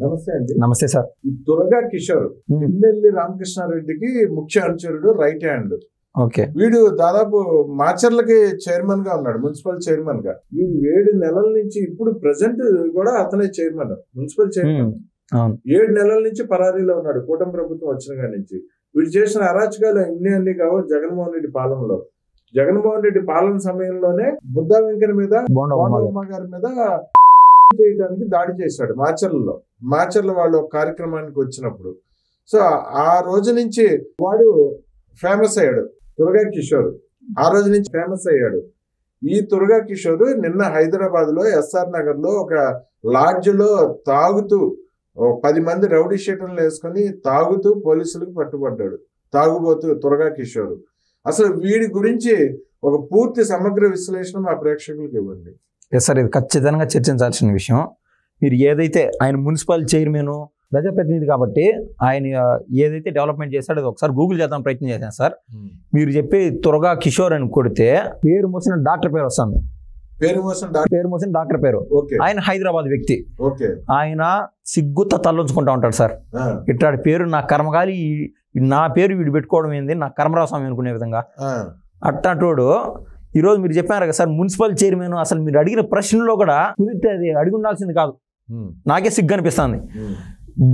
నమస్తే అండి. నమస్తే సార్. ఈ దుర్గా కిషోర్ పిన్నెల్లి రామకృష్ణారెడ్డికి ముఖ్య అనుచరుడు, రైట్ హ్యాండ్. ఓకే. వీడు దాదాపు మాచర్లకి చైర్మన్ గా ఉన్నాడు, మున్సిపల్ చైర్మన్ గా. వీడు 7 నెలల నుంచి, ఇప్పుడు ప్రెసెంట్ కూడా అతనే చైర్మన్, మున్సిపల్ చైర్మన్. 7 నెలల నుంచి పరారీలో ఉన్నాడు కూటమి ప్రభుత్వం వచ్చిన కాడి నుంచి. వీడు చేసిన అరాచకాలు అన్ని కావు జగన్మోహన్ రెడ్డి పాలనలో. జగన్మోహన్ రెడ్డి పాలన సమయంలోనే బుద్ధా వెంకన్న మీద, బోండమ్మ గారి మీద చేయడానికి దాడి చేశాడు మాచర్ల వాళ్ళు ఒక కార్యక్రమానికి వచ్చినప్పుడు. సో ఆ రోజు నుంచి వాడు ఫేమస్ అయ్యాడు, దుర్గా కిషోర్. ఆ రోజు నుంచి ఫేమస్ అయ్యాడు. ఈ దుర్గా కిషోర్ నిన్న హైదరాబాద్ లో ఎస్ఆర్ నగర్ లో ఒక లాడ్జ్ లో తాగుతూ 10 మంది రౌడీ షీటర్లు వేసుకుని తాగుతూ పోలీసులకు పట్టుబడ్డాడు. తాగుబోతూ దుర్గా కిషోర్. అసలు వీడి గురించి ఒక పూర్తి సమగ్ర విశ్లేషణ మా ప్రేక్షకులకు ఇవ్వండి. సార్, ఇది ఖచ్చితంగా చర్చించాల్సిన విషయం. మీరు ఏదైతే ఆయన మున్సిపల్ చైర్మన్, ప్రజాప్రతినిధి కాబట్టి ఆయన ఏదైతే డెవలప్మెంట్ చేశాడో అది ఒకసారి గూగుల్ చేద్దాం ప్రయత్నం చేశాను సార్. మీరు చెప్పి దుర్గా కిషోర్ అని కొడితే పేరు మోసిన డాక్టర్ పేరు వస్తుంది. పేరు మోసిన డాక్టర్ పేరు. ఆయన హైదరాబాద్ వ్యక్తి. ఆయన సిగ్గుత తల్లుంచుకుంటా ఉంటాడు సార్. ఇట్లాంటి పేరు నా కర్మగాలి, నా పేరు వీడు పెట్టుకోవడం ఏంది, నా కర్మరాస్వామి అనుకునే విధంగా. అట్లాంటోడు ఈరోజు మీరు చెప్పారు కదా సార్, మున్సిపల్ చైర్మన్. అసలు మీరు అడిగిన ప్రశ్నలో కూడా కుదిరితే అది అడిగి ఉండాల్సింది కాదు. నాకే సిగ్గు అనిపిస్తుంది.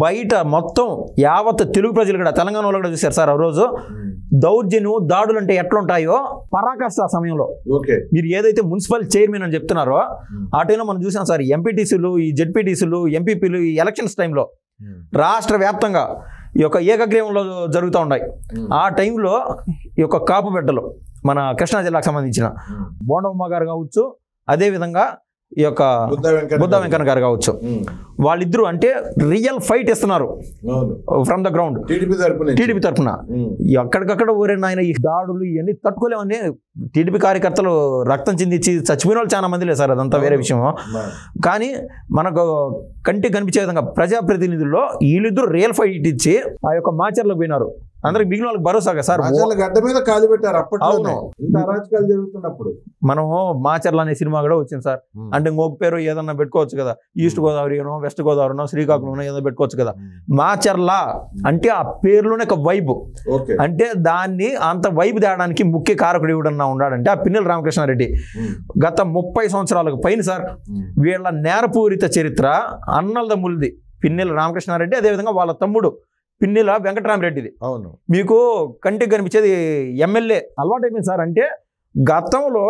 బయట మొత్తం యావత్ తెలుగు ప్రజలు కూడా, తెలంగాణ వాళ్ళు కూడా చూశారు సార్ ఆ రోజు. దౌర్జన్యం, దాడులు అంటే ఎట్లుంటాయో పరాకాష్ట సమయంలో మీరు ఏదైతే మున్సిపల్ చైర్మన్ అని చెప్తున్నారో ఆ టైంలో మనం చూసాం సార్. ఎంపీటీసీలు, ఈ జెడ్పీటీసీలు, ఎంపీపీలు ఈ ఎలక్షన్స్ టైంలో రాష్ట్ర వ్యాప్తంగా ఈ యొక్క ఏకగ్రీవంలో జరుగుతూ ఉన్నాయి. ఆ టైంలో ఈ యొక్క కాపు బిడ్డలు, మన కృష్ణా జిల్లాకు సంబంధించిన బోండమ్మ గారు కావచ్చు, అదేవిధంగా ఈ యొక్క బుద్ధా వెంకన్న గారు కావచ్చు, వాళ్ళిద్దరూ అంటే రియల్ ఫైట్ ఇస్తున్నారు ఫ్రమ్ ద గ్రౌండ్ టీడీపీ తరఫున. ఎక్కడికక్కడ ఊరైన ఆయన ఈ దాడులు ఇవన్నీ తట్టుకోలేమని టీడీపీ కార్యకర్తలు రక్తం చిందించి చచ్చిపోయిన వాళ్ళు చాలా మంది లేదు సార్, అదంతా వేరే విషయం. కానీ మనకు కంటికి కనిపించే విధంగా ప్రజాప్రతినిధుల్లో వీళ్ళిద్దరు రియల్ ఫైట్ ఇచ్చి ఆ యొక్క మాచర్లకు పోయినారు. అందరికి మిగిలిన వాళ్ళకి భరోసాగా సార్ గడ్డ మీద కాలు పెట్టారు. అప్పట్లో అరాచకాలు జరుగుతున్నప్పుడు మనం మాచర్ల అనే సినిమా కూడా వచ్చింది సార్. అంటే ఇంకొక పేరు ఏదన్నా పెట్టుకోవచ్చు కదా, ఈస్ట్ గోదావరినో, వెస్ట్ గోదావరినో, శ్రీకాకుళంలో ఏదో పెట్టుకోవచ్చు కదా. మాచర్ల అంటే ఆ పేరులోనే ఒక వైబ్. అంటే దాన్ని అంత వైబ్ తేయడానికి ముఖ్య కారకుడు ఎవడన్నా ఉన్నాడంటే ఆ పిన్నెల్లి రామకృష్ణారెడ్డి. గత 30 సంవత్సరాలకు పైన సార్ వీళ్ళ నేరపూరిత చరిత్ర అన్నదమ్ములది. పిన్నెల్లి రామకృష్ణారెడ్డి, అదేవిధంగా వాళ్ళ తమ్ముడు పిన్నెల వెంకటరామరెడ్డిది. అవును, మీకు కంటికి కనిపించేది ఎమ్మెల్యే అలవాటు అయిపోయింది సార్. అంటే గతంలో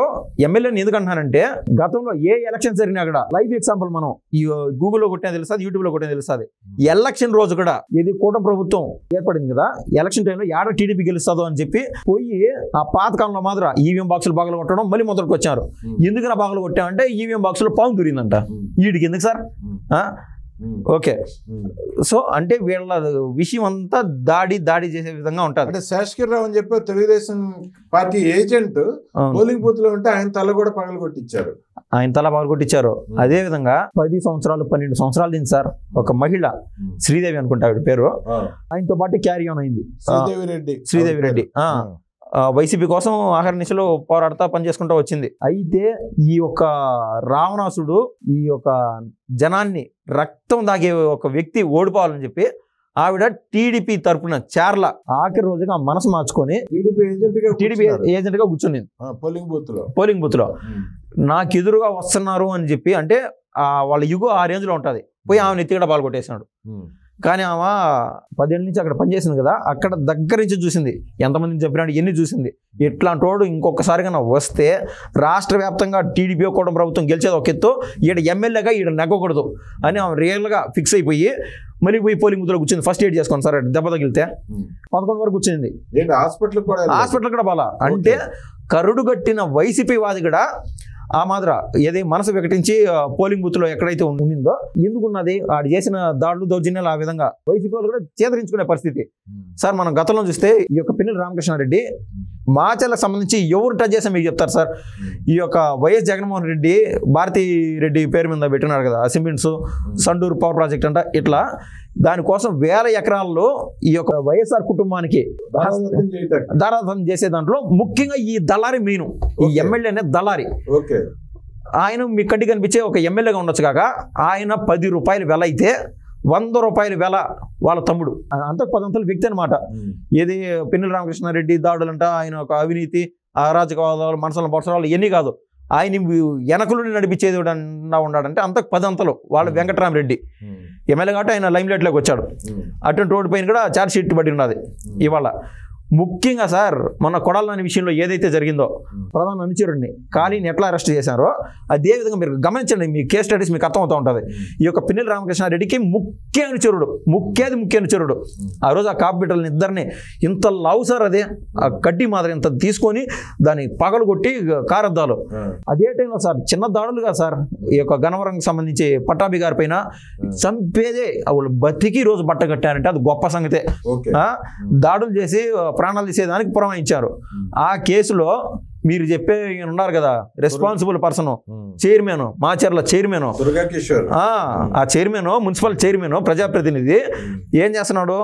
ఎమ్మెల్యేని ఎందుకంటున్నానంటే, గతంలో ఏ ఎలక్షన్ జరిగినా కూడా లైవ్ ఎగ్జాంపుల్ మనం ఈ గూగుల్లో కొట్టినా తెలుస్తుంది, యూట్యూబ్లో కొట్టినా తెలుస్తుంది. ఎలక్షన్ రోజు కూడా ఇది కూటమి ప్రభుత్వం ఏర్పడింది కదా, ఎలక్షన్ టైంలో ఏడ టీడీపీ గెలుస్తుందో అని చెప్పి పోయి ఆ పాతకాలంలో మాత్రం ఈవీఎం బాక్సులు బాగలు కొట్టడం మళ్ళీ మొదటికి వచ్చారు. ఎందుకు బాగలు కొట్టామంటే ఈవీఎం బాక్సులో పాము దూరిందంట. వీడికి ఎందుకు సార్? ఓకే. సో అంటే వీళ్ళ విషయం అంతా దాడి చేసే విధంగా ఉంటుంది. అంటే శేషగిరిరావు అని చెప్పి Telugu Desam party agent polling booth లో ఉంటే ఆయన తల కూడా పగలగొట్టించారు. అదే విధంగా 10 సంవత్సరాలు 12 సంవత్సరాలు దీని సార్ ఒక మహిళ, శ్రీదేవి అనుకుంటా ఆవిడ పేరు, ఆయనతో పాటు క్యారీ ఆన్ అయింది. శ్రీదేవి రెడ్డి వైసీపీ కోసం ఆఖరి నిశలో పోరాడుతా పనిచేసుకుంటూ వచ్చింది. అయితే ఈ యొక్క రావణాసుడు ఈ యొక్క జనాన్ని రక్తం దాగే ఒక వ్యక్తి ఓడిపోవాలని చెప్పి ఆవిడ టీడీపీ తరఫున చేర్ల ఆఖరి రోజుగా మనసు మార్చుకొని టీడీపీ ఏజెంట్ గా కూర్చుంది పోలింగ్ బూత్ లో. నాకు ఎదురుగా వస్తున్నారు అని చెప్పి, అంటే వాళ్ళ యుగో ఆ రేంజ్ లో ఉంటుంది. పోయి ఆమె ఎత్తిగడ పాల్గొట్టేసినాడు. కానీ ఆమె 10 ఏళ్ళ నుంచి అక్కడ పనిచేసింది కదా, అక్కడ దగ్గర నుంచి చూసింది, ఎంతమందిని చెప్పినాడు, ఎన్ని చూసింది. ఇట్లాంటి వాడు ఇంకొకసారిగా వస్తే రాష్ట్ర వ్యాప్తంగా టీడీపీ కూటమి ప్రభుత్వం గెలిచేది ఒక ఎత్తు, ఈడ ఎమ్మెల్యేగా ఈడ నెగ్గకూడదు అని ఆమె రియల్గా ఫిక్స్ అయిపోయి మళ్ళీ పోయి పోలింగ్ బూత్లో కూర్చుంది. ఫస్ట్ ఎయిడ్ చేసుకోండి సార్, దెబ్బ తగిలితే 11 వరకు కూర్చుంది. హాస్పిటల్ కూడా బాలా. అంటే కరుడు కట్టిన వైసీపీ వాది కూడా ఆ మాదిర ఏది మనసు వికటించి పోలింగ్ బూత్ లో ఎక్కడైతే ఉండిందో, ఎందుకున్నది ఆడు చేసిన దాడులు, దౌర్జన్యాలు ఆ విధంగా వైసీపీ వాళ్ళు కూడా చేదరించుకునే పరిస్థితి సార్. మనం గతంలో చూస్తే ఈ యొక్క పిన్నెల్లి రామకృష్ణారెడ్డి మాచర్లకు సంబంధించి ఎవరు టచ్ చేస్తే మీకు చెప్తారు సార్. ఈ యొక్క వైఎస్ జగన్మోహన్ రెడ్డి భారతీ రెడ్డి పేరు మీద పెట్టినారు కదా సిమెంట్స్, సండూరు పవర్ ప్రాజెక్ట్ అంట. ఇట్లా దానికోసం 1000 ఎకరాల్లో ఈ యొక్క వైఎస్ఆర్ కుటుంబానికి దారాదత్తం చేసే దాంట్లో ముఖ్యంగా ఈ దళారి మెయిన్, ఈ ఎమ్మెల్యే అనే దళారి. ఆయన మీ కంటికి కనిపించే ఒక ఎమ్మెల్యేగా ఉండొచ్చు కాక ఆయన 10 రూపాయలు వెల అయితే 100 రూపాయల వెల వాళ్ళ తమ్ముడు అంతకు 10 అంతల వ్యక్తి అనమాట. ఏది పిన్నెల రామకృష్ణారెడ్డి దాడులంట, ఆయన ఒక అవినీతి అరాజకవాదాలు మనసుల బొత్సరాలు ఇవన్నీ కాదు, ఆయన వెనకలు నడిపించేది ఉన్నాడంటే అంతకు 10 అంతలు వాళ్ళ వెంకటరామరెడ్డి ఎమ్మెల్యే కాబట్టి ఆయన లైమ్ లైట్లోకి వచ్చాడు. అటువంటి రోడ్డు పైన కూడా ఛార్జ్ షీట్ పడి ఉన్నది. ఇవాళ ముఖ్యంగా సార్ మన కొడాలని విషయంలో ఏదైతే జరిగిందో ప్రధాన అనుచరుడిని ఖాళీని ఎట్లా అరెస్ట్ చేశారో అదే విధంగా మీరు గమనించండి, మీ కేస్ స్టడీస్ మీకు అర్థమవుతూ ఉంటుంది. ఈ యొక్క పిన్నెల రామకృష్ణారెడ్డికి ముఖ్య అనుచరుడు ఆ రోజు ఆ కాపు బిడ్డలని ఇద్దరిని ఇంత లవ్ సార్, అదే ఆ కడ్డీ మాదిరి ఇంత తీసుకొని దాన్ని పగలు కొట్టి కారద్దాలు. అదే టైంలో సార్ చిన్న దాడులుగా సార్ ఈ యొక్క గన్నవరంకి సంబంధించి పట్టాభి గారి పైన చంపేదే వాళ్ళు బతికి రోజు బట్ట కట్టారంటే అది గొప్ప సంగతే. దాడులు చేసి ప్రాణాలు తీసేదానికి పురమాయించారు. ఆ కేసులో మీరు చెప్పే ఉన్నారు కదా responsible person chairman, Macherla chairman, ఆ చైర్మన్ మున్సిపల్ చైర్మన్ ప్రజాప్రతినిధి ఏం చేస్తున్నాడు,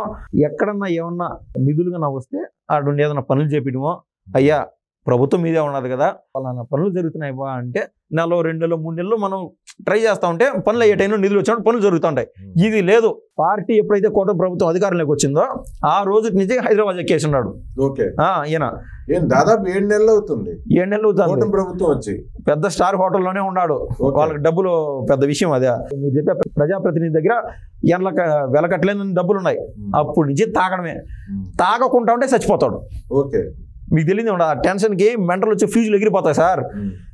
ఎక్కడన్నా ఏమన్నా నిధులుగా వస్తే అటు ఏదైనా పనులు చేపించడమో, అయ్యా ప్రభుత్వం మీదే ఉన్నది కదా వాళ్ళ పనులు జరుగుతున్నాయి బా అంటే 1 నెల 2 నెలలు 3 నెలలు మనం ట్రై చేస్తూ ఉంటే పనులు అయ్యే టైంలో నిధులు వచ్చినప్పుడు పనులు జరుగుతూ ఉంటాయి. ఇది లేదు. పార్టీ ఎప్పుడైతే కూటమి ప్రభుత్వం అధికారంలోకి వచ్చిందో ఆ రోజు నుంచి హైదరాబాద్ ఎక్కేసి ఉన్నాడు. ఈయన దాదాపు 7 నెలలు అవుతుంది. 7 నెలలు అవుతుంది ప్రభుత్వం వచ్చి పెద్ద స్టార్ హోటల్లోనే ఉన్నాడు. వాళ్ళకి డబ్బులు పెద్ద విషయం అదే. మీరు చెప్పే ప్రజాప్రతినిధి దగ్గర వెలకట్టలేని డబ్బులు ఉన్నాయి. అప్పటి నుంచి తాగడమే, తాగకుండా ఉంటే చచ్చిపోతాడు. మీకు తెలియదు ఆ టెన్షన్కి మెంటల్ వచ్చి ఫ్యూజులు ఎగిరిపోతాయి సార్.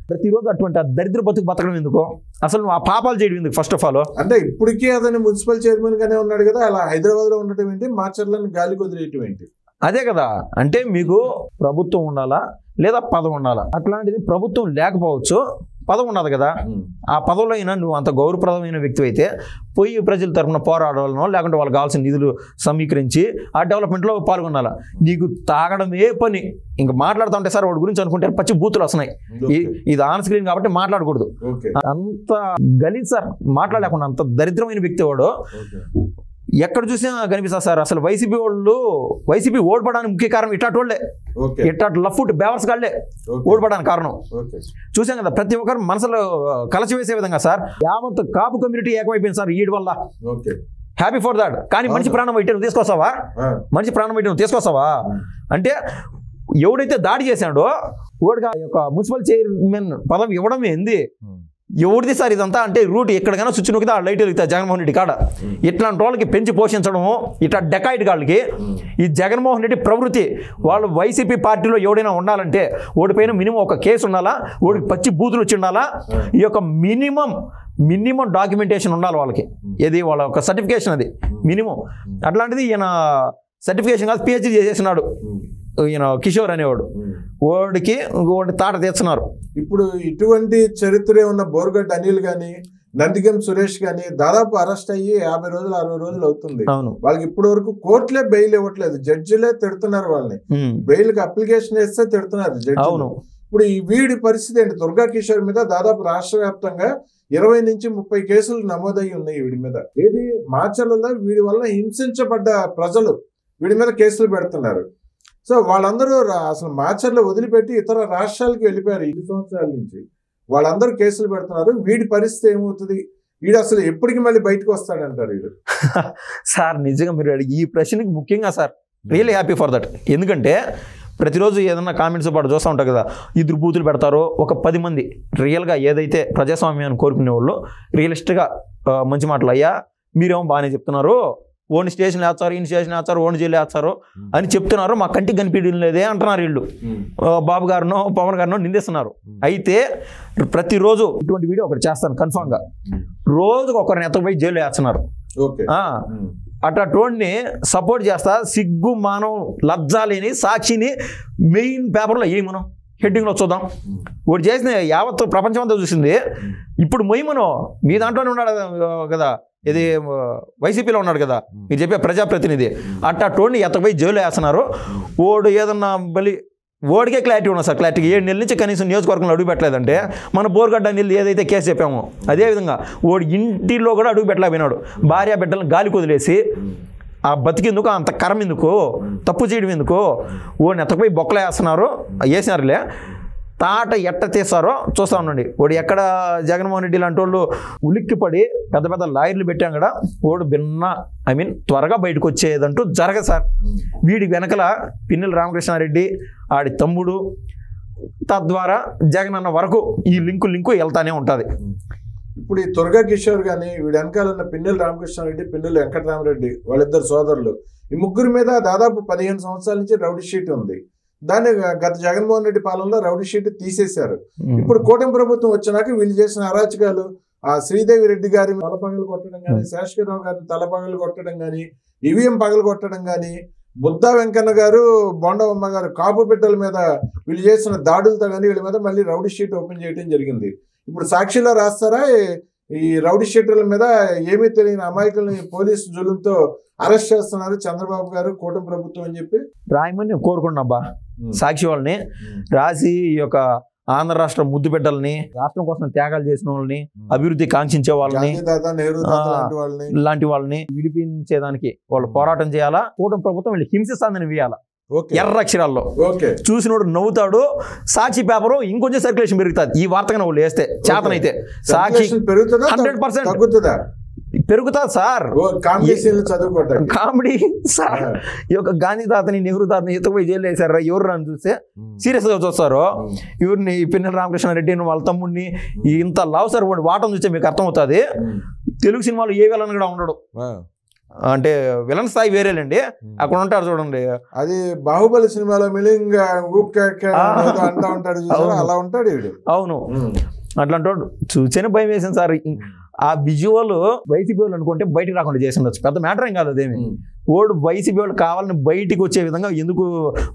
ప్రతిరోజు అటువంటి దరిద్ర బతుకు బతకడం ఎందుకు, అసలు నువ్వు ఆ పాపాలు చేయడం ఎందుకు? ఫస్ట్ ఆఫ్ ఆల్ అంటే ఇప్పటికీ అతను మున్సిపల్ చైర్మన్ గానే ఉన్నాడు కదా, అలా హైదరాబాద్ లో ఉండటం ఏంటి, మాచర్లను గాలికి వదిలేయటం ఏంటి? అదే కదా. అంటే మీకు ప్రభుత్వం ఉండాలా లేదా పదవి ఉండాలా? అట్లాంటిది ప్రభుత్వం లేకపోవచ్చు, పదవి ఉన్నది కదా. ఆ పదవిలో అయినా నువ్వు అంత గౌరవప్రదమైన వ్యక్తి అయితే పోయి ప్రజల తరఫున పోరాడాలనో లేకుంటే వాళ్ళకి కావాల్సిన నిధులు సమీకరించి ఆ డెవలప్మెంట్లో పాల్గొనాలా. నీకు తాగడమే పని. ఇంకా మాట్లాడుతూ ఉంటే సార్ వాడి గురించి అనుకుంటే పచ్చి బూతులు వస్తున్నాయి. ఇది ఆన్ స్క్రీన్ కాబట్టి మాట్లాడకూడదు. అంత గలీజ్ సార్, మాట్లాడలేకుండా అంత దరిద్రమైన వ్యక్తి వాడు. ఎక్కడ చూసినా కనిపిస్తారు సార్. అసలు వైసీపీ ఓడిపడానికి ముఖ్య కారణం ఇట్లాంటి వాళ్ళే, ఇట్లాంటి లఫ్ట్ బేవర్స్ గాళ్లే ఓడిపడానికి కారణం. చూసాం కదా, ప్రతి ఒక్కరు మనసులో కలచివేసే విధంగా సార్ యావత్ కాపు కమ్యూనిటీ ఏకమైపోయింది సార్ వీడి వల్ల. Happy for that. కానీ మనిషి ప్రాణం అయితే నువ్వు తీసుకొస్తావా? మనిషి ప్రాణం అయితే నువ్వు తీసుకొస్తావా? అంటే ఎవడైతే దాడి చేశాడో వాడికి ఆ యొక్క మున్సిపల్ చైర్మన్ పదవి ఇవ్వడం ఏంది? ఎవరిది సార్ ఇదంతా? అంటే రూట్ ఎక్కడికైనా స్విచ్ నొక్కితే ఆ లైట్ వెళ్తాయి జగన్మోహన్ రెడ్డి కాడ. ఇట్లాంటి వాళ్ళకి పెంచి పోషించడము, ఇట్లా డెకాయిట్ గాళ్ళకి ఈ జగన్మోహన్ రెడ్డి ప్రవృత్తి. వాళ్ళు వైసీపీ పార్టీలో ఎవడైనా ఉండాలంటే ఓడిపైన మినిమం ఒక కేసు ఉండాలా, ఓడికి పచ్చి బూతులు వచ్చి ఉండాలా, ఈ యొక్క మినిమం డాక్యుమెంటేషన్ ఉండాలి వాళ్ళకి. ఏది వాళ్ళ ఒక సర్టిఫికేషన్, అది మినిమం. అట్లాంటిది ఈయన సర్టిఫికేషన్ కాదు, పిహెచ్డీ చేసేసినాడు ఈయన కిషోర్ అనేవాడు. వాడికి తాట తీస్తున్నారు. ఇప్పుడు ఇటువంటి చరిత్ర ఉన్న బోర్గడ్డ అనిల్ గాని నందిగం సురేష్ గాని దాదాపు అరెస్ట్ అయ్యి 50 రోజులు 60 రోజులు అవుతుంది. వాళ్ళకి ఇప్పటి వరకు కోర్టులే బెయిల్ ఇవ్వట్లేదు, జడ్జిలే తిడుతున్నారు వాళ్ళని. బెయిల్ కి అప్లికేషన్ వేస్తే తిడుతున్నారు జడ్జి. ఇప్పుడు ఈ వీడి పరిస్థితి ఏంటి? దుర్గా కిషోర్ మీద దాదాపు రాష్ట్ర వ్యాప్తంగా 20 నుంచి 30 కేసులు నమోదయ్యి ఉన్నాయి వీడి మీద. ఏది మాచర్లలో వీడి వల్ల హింసించబడ్డ ప్రజలు వీడి మీద కేసులు పెడుతున్నారు. సో వాళ్ళందరూ అసలు మాచర్లు వదిలిపెట్టి ఇతర రాష్ట్రాలకు వెళ్ళిపోయారు 5 సంవత్సరాల నుంచి. వాళ్ళందరూ కేసులు పెడుతున్నారు. వీడి పరిస్థితి ఏమవుతుంది? వీడు అసలు ఎప్పటికి మళ్ళీ బయటకు వస్తాడంటారు వీడు? సార్ నిజంగా మీరు ఈ ప్రశ్నకి ముఖ్యంగా sir really happy for that. ఎందుకంటే ప్రతిరోజు ఏదన్నా కామెంట్స్ పాటు చూస్తూ ఉంటారు కదా, ఇద్దరు బూతులు పెడతారు. ఒక 10 మంది రియల్గా ఏదైతే ప్రజాస్వామ్యాన్ని కోరుకునే వాళ్ళు రియలిస్ట్గా మంచి మాటలు, అయ్యా మీరేమో బాగానే చెప్తున్నారు, ఓన్ స్టేషన్ వేస్తారు, ఇన్ స్టేషన్ వేస్తారు, ఓన్ జైలు వేస్తారు అని చెప్తున్నారు, మా కంటికి కనిపించడం లేదే అంటున్నారు వీళ్ళు. బాబు గారినో పవన్ గారినో నిందిస్తున్నారు. అయితే ప్రతిరోజు ఇటువంటి వీడియో ఒకటి చేస్తాను కన్ఫామ్గా. రోజుకు ఒకరిని ఎత్తపోయి జైలు వేస్తున్నారు. అట్లాంటి సపోర్ట్ చేస్తా. సిగ్గు మానం లజ్జ లేని సాక్షిని మెయిన్ పేపర్లో వేయి, మనం హెడ్డింగ్లో చూద్దాం. ఒకటి చేసిన యావత్ ప్రపంచం అంతా చూసింది. ఇప్పుడు మొయ్యమను మీ దాంట్లోనే ఉన్నాడు కదా, ఇది వైసీపీలో ఉన్నాడు కదా మీరు చెప్పే ప్రజాప్రతినిధి. అట్లాంటి ఎత్తపోయి జైలు వేస్తున్నారు. ఓడు ఏదన్నా బలి ఓడికే క్లారిటీ ఉన్నా సార్. క్లారిటీ 7 నెలల నుంచి కనీసం నియోజకవర్గంలో అడుగు పెట్టలేదంటే మన బోర్గడ్డ నీళ్ళు ఏదైతే కేసు చెప్పామో అదేవిధంగా ఓడి ఇంటిలో కూడా అడుగు పెట్టలేకపోయినాడు. భార్య బిడ్డలను గాలికి వదిలేసి ఆ బతికెందుకు, అంత కరం ఎందుకు, తప్పు చేయడం ఎందుకు? ఓడిని ఎత్తకపోయి బొక్కలు వేస్తున్నారు, వేసినారులే. తాట ఎట్ట తీస్తారో చూస్తా ఉండండి. వాడు ఎక్కడ జగన్మోహన్ రెడ్డి లాంటి వాళ్ళు ఉలిక్కిపడి పెద్ద పెద్ద లాయర్లు పెట్టాం కదా, వాడు త్వరగా బయటకు వచ్చేదంటూ జరగదు సార్. వీడి వెనకల పిన్నెల రామకృష్ణారెడ్డి ఆడి తమ్ముడు తద్వారా జగన్ అన్న వరకు ఈ లింకు వెళ్తానే ఉంటుంది. ఇప్పుడు ఈ తురగా కిషోర్ కానీ వీడి వెనకాల ఉన్న పిన్నెల రామకృష్ణారెడ్డి, పిన్నెల వెంకటరామరెడ్డి, వాళ్ళిద్దరు సోదరులు, ఈ ముగ్గురు మీద దాదాపు 15 సంవత్సరాల నుంచి రౌడీ షీట్ ఉంది. దాన్ని గత జగన్మోహన్ రెడ్డి పాలనలో రౌడీ షీట్ తీసేశారు. ఇప్పుడు కూటమి ప్రభుత్వం వచ్చినాక వీళ్ళు చేసిన అరాచకాలు, ఆ శ్రీదేవి రెడ్డి గారి తలపగలు కొట్టడం కానీ, శేషగిరిరావు గారిని తలపగలు కొట్టడం కానీ, ఈవీఎం పగలు కొట్టడం కానీ, బుద్ధా వెంకన్న గారు, బొండవమ్మ గారు కాపు బిడ్డల మీద వీళ్ళు చేసిన దాడులతో కానీ వీళ్ళ మీద మళ్ళీ రౌడీ షీట్ ఓపెన్ చేయడం జరిగింది. ఇప్పుడు సాక్షిలో రాస్తారా ఈ రౌడీ షీటర్ల మీద ఏమీ తెలియని అమాయకుల్ని పోలీసు జులుంతో అరెస్ట్ చేస్తున్నారు చంద్రబాబు గారు, కూటమి ప్రభుత్వం అని చెప్పి రాయమని కోరుకున్నాబ్బా. సాక్షి వాళ్ళని రాసి ఈ యొక్క ఆంధ్ర రాష్ట్ర ముద్దు బిడ్డల్ని, రాష్ట్రం కోసం త్యాగాలు చేసిన వాళ్ళని, అభివృద్ధి కాంక్షించే వాళ్ళని, లాంటి వాళ్ళని విడిపించేదానికి వాళ్ళు పోరాటం చేయాలా. కూటమి ప్రభుత్వం వీళ్ళు హింసిస్తాందని వేయాలా ఎర్ర అక్షరాల్లో. చూసినోడు నవ్వుతాడు. సాక్షి పేపరు ఇంకొంచెం సర్క్యులేషన్ పెరుగుతుంది ఈ వార్తగా వాళ్ళు వేస్తే చేతనైతే. సాక్షి 100% పెరుగుతుంది సార్. Comedy sir. ఈ యొక్క గాంధీ తాతని, నెహ్రూ తాతని ఎత్తుకుపోయి జైలు వేసారు. ఎవరు అని చూస్తే సీరియస్ గా చూస్తారు. ఎవరిని పిన్నెల రామకృష్ణారెడ్డిని, వాళ్ళ తమ్ముడిని. ఇంత లవ్ సార్ వాటం చూస్తే మీకు అర్థమవుతుంది. తెలుగు సినిమాలో ఏ విలన్ కూడా ఉండడు. అంటే విలన్ స్థాయి వేరేలేండి. అక్కడ ఉంటారు చూడండి. అది బాహుబలి సినిమాలో మిలింగ్ అంటా ఉంటాడు, అలా ఉంటాడు. అవును, అట్లాంటి చూసేనే భయం వేసింది సార్. ఆ విజువల్ వైసీపీ వాళ్ళు అనుకుంటే బయటికి రాకుండా చేసి ఉండొచ్చు, పెద్ద మ్యాటర్ ఏం కాదు అదేమి. ఓడు వైసీపీ వాళ్ళు కావాలని బయటికి వచ్చే విధంగా ఎందుకు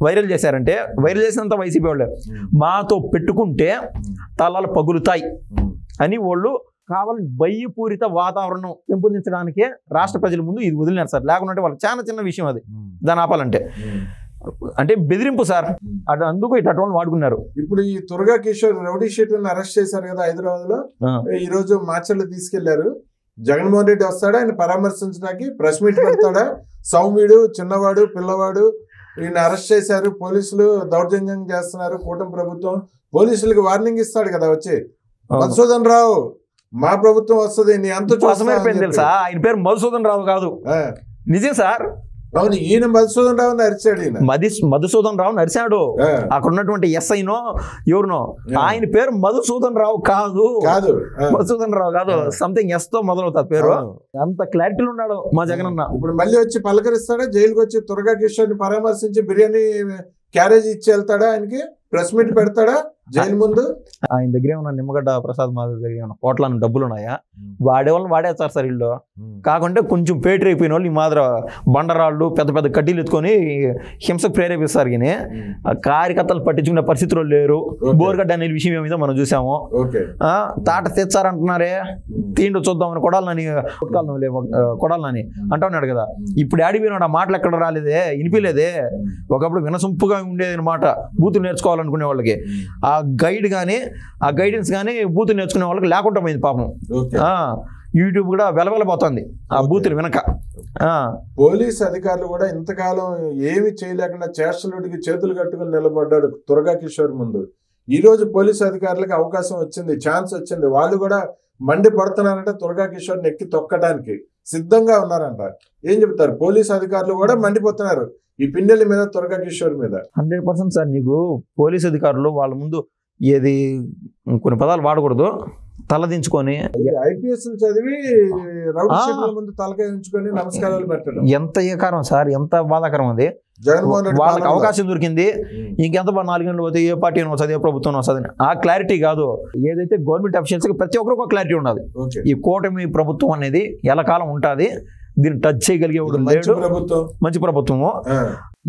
వైరల్ చేశారంటే, వైరల్ చేసినంత వైసీపీ వాళ్ళే మాతో పెట్టుకుంటే తలాలు పగులుతాయి అని వాళ్ళు కావాలని భయపూరిత వాతావరణం పెంపొందించడానికే రాష్ట్ర ప్రజల ముందు ఇది వదిలినారు సార్. లేకుంటే వాళ్ళకి చాలా చిన్న విషయం అది, దాని ఆపాలంటే. అంటే బెదిరింపు సార్, అటు అందుకు ఇటువంటి వాడుకున్నారు. ఇప్పుడు ఈ తురగా కిషోర్ రౌడీ షీటర్ని అరెస్ట్ చేశారు కదా హైదరాబాద్ లో. ఈ రోజు మార్చర్లు తీసుకెళ్లారు. జగన్మోహన్ రెడ్డి వస్తాడా ఆయన పరామర్శించడానికి? ప్రెస్ మీట్ పెడతాడా? సౌమ్యుడు, చిన్నవాడు, పిల్లవాడు ఈయన అరెస్ట్ చేశారు, పోలీసులు దౌర్జన్యం చేస్తున్నారు, కూటమి ప్రభుత్వం పోలీసులకు వార్నింగ్ ఇస్తాడు కదా వచ్చి, మధుసూదన్ రావు మా ప్రభుత్వం వస్తుంది నీ అంత చూసమైపోయింది తెలుసా. ఆయన పేరు మధుసూదన్ రావు కాదు, నిజం సార్. అవును, ఈయన మధుసూదన్ రావు అరిచాడు. ఈయన మధుసూదన్ రావు అరిచాడు. అక్కడ ఉన్నటువంటి ఎస్ఐనో ఎవరినో ఆయన పేరు మధుసూదన్ రావు కాదు, మధుసూదన్ రావు కాదు, సంథింగ్ ఎస్ తో మొదలవుతుంది పేరు. అంత క్లారిటీలో ఉన్నాడు మా జగన్ అన్న. ఇప్పుడు మళ్ళీ వచ్చి పలకరిస్తాడా? జైలుకి వచ్చి తురగా కిషోర్ ని పరామర్శించి బిర్యానీ క్యారేజ్ ఇచ్చి వెళ్తాడా? ఆయనకి ప్రెస్ మీట్ పెడతాడా జైలు ముందు? ఆయన దగ్గర ఏమన్నా నిమ్మగడ్డ ప్రసాద్ మాధవ్ దగ్గర ఏమన్నా కోట్ల డబ్బులు ఉన్నాయా? వాడే వాళ్ళని వాడేస్తారు సార్ వీళ్ళు. కాకుంటే కొంచెం పేటరీ అయిపోయిన వాళ్ళు ఈ మాదిరి బండరాళ్ళు పెద్ద పెద్ద కడ్డీలు ఎత్తుకొని హింసకు ప్రేరేపిస్తారు. కానీ కార్యకర్తలు పట్టించుకునే పరిస్థితుల్లో లేరు. బోర్గడ్డ అనే విషయం మీద మనం చూసాము. తాట తెచ్చారంటున్నారే, తీండు చూద్దామని కొడాలని కొడాలని అంటా ఉన్నాడు కదా. ఇప్పుడు ఆడిపోయినాడు, ఆ మాటలు ఎక్కడ రాలేదే, వినిపించలేదే. ఒకప్పుడు వినసొంపుగా ఉండేది అనమాట బూతులు నేర్చుకోవాలనుకునే వాళ్ళకి. ఆ గైడ్ కానీ ఆ గైడెన్స్ కానీ బూతులు నేర్చుకునే వాళ్ళకి లేకుండా పోయింది పాపం. యూట్యూబ్ కూడా వెలవెలబోతుంది ఆ బూతులు వెనక. పోలీస్ అధికారులు కూడా ఇంతకాలం ఏమి చేయలేకుండా చేష్టలుడికి చేతులు కట్టుకుని నిలబడ్డాడు తురగా కిషోర్ ముందు. ఈ రోజు పోలీసు అధికారులకు అవకాశం వచ్చింది, ఛాన్స్ వచ్చింది. వాళ్ళు కూడా మండి పడుతున్నారంట, తురగా కిషోర్ని ఎక్కి తొక్కడానికి సిద్ధంగా ఉన్నారంట. ఏం చెప్తారు? పోలీసు అధికారులు కూడా మండిపోతున్నారు ఈ పిన్నెల మీద, తురగా కిషోర్ మీద. 100% సార్. నీకు పోలీసు అధికారులు వాళ్ళ ముందు ఏది కొన్ని పదాలు వాడకూడదు, తలదించుకొని ఐపీఎస్ చదివి రౌడీ షీటర్ల ముందు తలకాయ ఉంచుకొని నమస్కారాలు పెట్టడం ఎంత ఏకారం సార్, ఎంత బాధాకరం అది. జగన్మోహన్ రెడ్డి వాళ్ళకి అవకాశం దొరికింది, ఇంకెంత 4 గంటలు పోతే ఏ పార్టీ వస్తుంది, ఏ ప్రభుత్వం వస్తుంది, ఆ క్లారిటీ కాదు. ఏదైతే గవర్నమెంట్ అఫీషియల్స్ ప్రతి ఒక్కరికి ఒక క్లారిటీ ఉన్నది. ఈ కూటమి ప్రభుత్వం అనేది ఎలకాలం ఉంటుంది, దీన్ని టచ్ చేయగలిగే మంచి ప్రభుత్వము.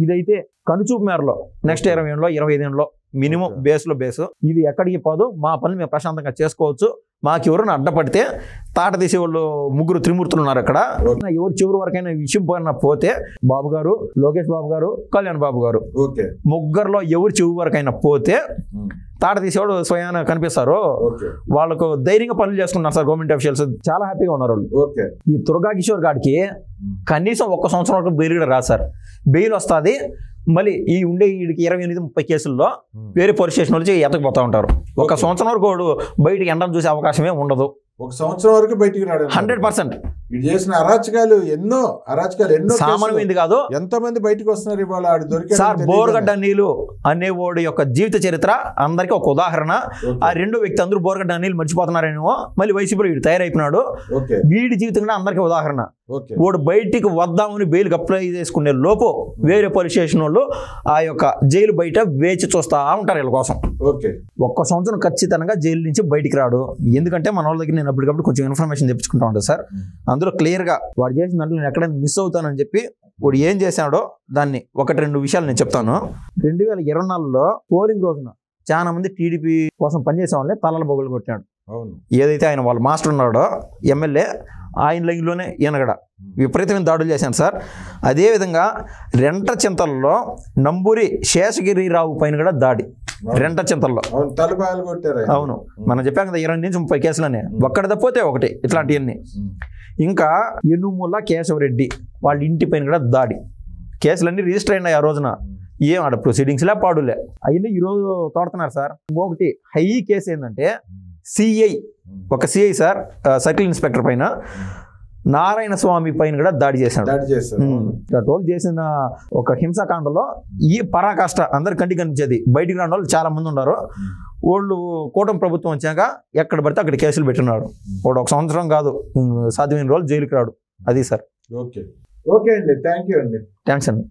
ఇదైతే కనుచూపు మేరలో నెక్స్ట్ 20 ఏళ్ళలో 25 ఏళ్ళలో మినిమం బేస్లో బేస్ ఇది ఎక్కడికి పోదు. మా పనులు మేము ప్రశాంతంగా చేసుకోవచ్చు. మాకు ఎవరైనా అడ్డపడితే తాట తీసేవాళ్ళు 3 త్రిమూర్తులు ఉన్నారు అక్కడ. ఎవరు చివరి వరకైనా విషయం పోతే బాబు గారు, లోకేష్ బాబు గారు, కళ్యాణ్ బాబు గారు, ముగ్గురులో ఎవరు చివరి వరకైనా పోతే తాట తీసేవాడు స్వయాన కనిపిస్తారు. వాళ్ళకు ధైర్యంగా పనులు చేసుకున్నారు సార్ గవర్నమెంట్ అఫీషియల్స్. చాలా హ్యాపీగా ఉన్నారు వాళ్ళు. ఈ తురగా కిషోర్ గాడికి కనీసం 1 సంవత్సరం వరకు బెయిల్ కూడా రాదు సార్. బెయిల్ వస్తుంది, మళ్ళీ ఈ ఉండే వీడికి 28-30 కేసుల్లో వేరే పోలీస్ స్టేషన్ వచ్చి ఎతకపోతా ఉంటారు. ఒక సంవత్సరం వరకు వాడు బయటికి ఎండను చూసే అవకాశమే ఉండదు. ఒక సంవత్సరం వరకు బయటికి రాడు. 100% ఇది చేసిన అరాచకాలు ఎన్నో సామాన్యమైంది కాదు. ఎంతమంది బయటకు వస్తున్నారు ఇవాళ. సార్ బోరగడ్డ అనిల్ అనేవాడు యొక్క జీవిత చరిత్ర అందరికి ఒక ఉదాహరణ. ఆ రెండో వ్యక్తి అందరూ బోరగడ్డ అనిల్ మర్చిపోతున్నారేమో, మళ్ళీ వైసీపీలో వీడు తయారైపోయినాడు. వీడి జీవితం కూడా అందరికీ ఉదాహరణ. వాడు బయటికి వద్దామని బెయిల్కి అప్లై చేసుకునే లోపు వేరే పోలీస్ స్టేషన్ వాళ్ళు ఆ యొక్క జైలు బయట వేచి చూస్తా ఉంటారు వీళ్ళ కోసం. ఒక్క సంవత్సరం ఖచ్చితంగా జైలు నుంచి బయటికి రాడు. ఎందుకంటే మన వాళ్ళ దగ్గర నేను అప్పటికప్పుడు కొంచెం ఇన్ఫర్మేషన్ తెప్పించుకుంటా ఉంటాను సార్. అందులో క్లియర్గా వాడు చేసిన దాంట్లో నేను ఎక్కడైనా మిస్ అవుతానని చెప్పి వాడు ఏం చేశాడో దాన్ని 1-2 విషయాలు నేను చెప్తాను. 2024లో పోలింగ్ రోజున చాలా మంది టీడీపీ కోసం పనిచేసే వాళ్ళని తలల బొగ్గలు కొట్టాడు. ఏదైతే ఆయన వాళ్ళ మాస్టర్ ఉన్నాడో ఎమ్మెల్యే, ఆయన లైన్లోనే ఈయనగడ విపరీతమైన దాడులు చేశాను సార్. అదేవిధంగా రెంటచింతల్లో నంబూరి శేషగిరిరావు పైన కూడా దాడి. రెంటచింతల్లో అవును, మనం చెప్పాం కదా 20-30 కేసులనే, ఒక్కడి తప్పితే ఒకటి ఇట్లాంటివన్నీ. ఇంకా ఎనుమూల కేశవరెడ్డి వాళ్ళ ఇంటి పైన కూడా దాడి. కేసులన్నీ రిజిస్టర్ అయినాయి ఆ రోజున. ఏం ఆడ ప్రొసీడింగ్స్లే పాడులే అవన్నీ ఈరోజు తోడుతున్నారు సార్. ఒకటి హై కేసు ఏంటంటే ఒక సిఐ సార్ సర్కిల్ ఇన్స్పెక్టర్ పైన నారాయణ స్వామి పైన కూడా దాడి చేశాడు. టోల్ చేసిన ఒక హింసాకాండలో ఈ పరాకాష్ట అందరి కంటికి కనిపించేది. బయటికి రాని వాళ్ళు చాలా మంది ఉన్నారు. వాళ్ళు కూటమి ప్రభుత్వం వచ్చాక ఎక్కడ పడితే అక్కడ కేసులు పెట్టినాడు. వాడు 1 సంవత్సరం కాదు, సాధ్యమైన రోజులు జైలుకి రాడు. అది సార్. ఓకే అండి, థ్యాంక్ యూ అండి. థ్యాంక్స్ అండి.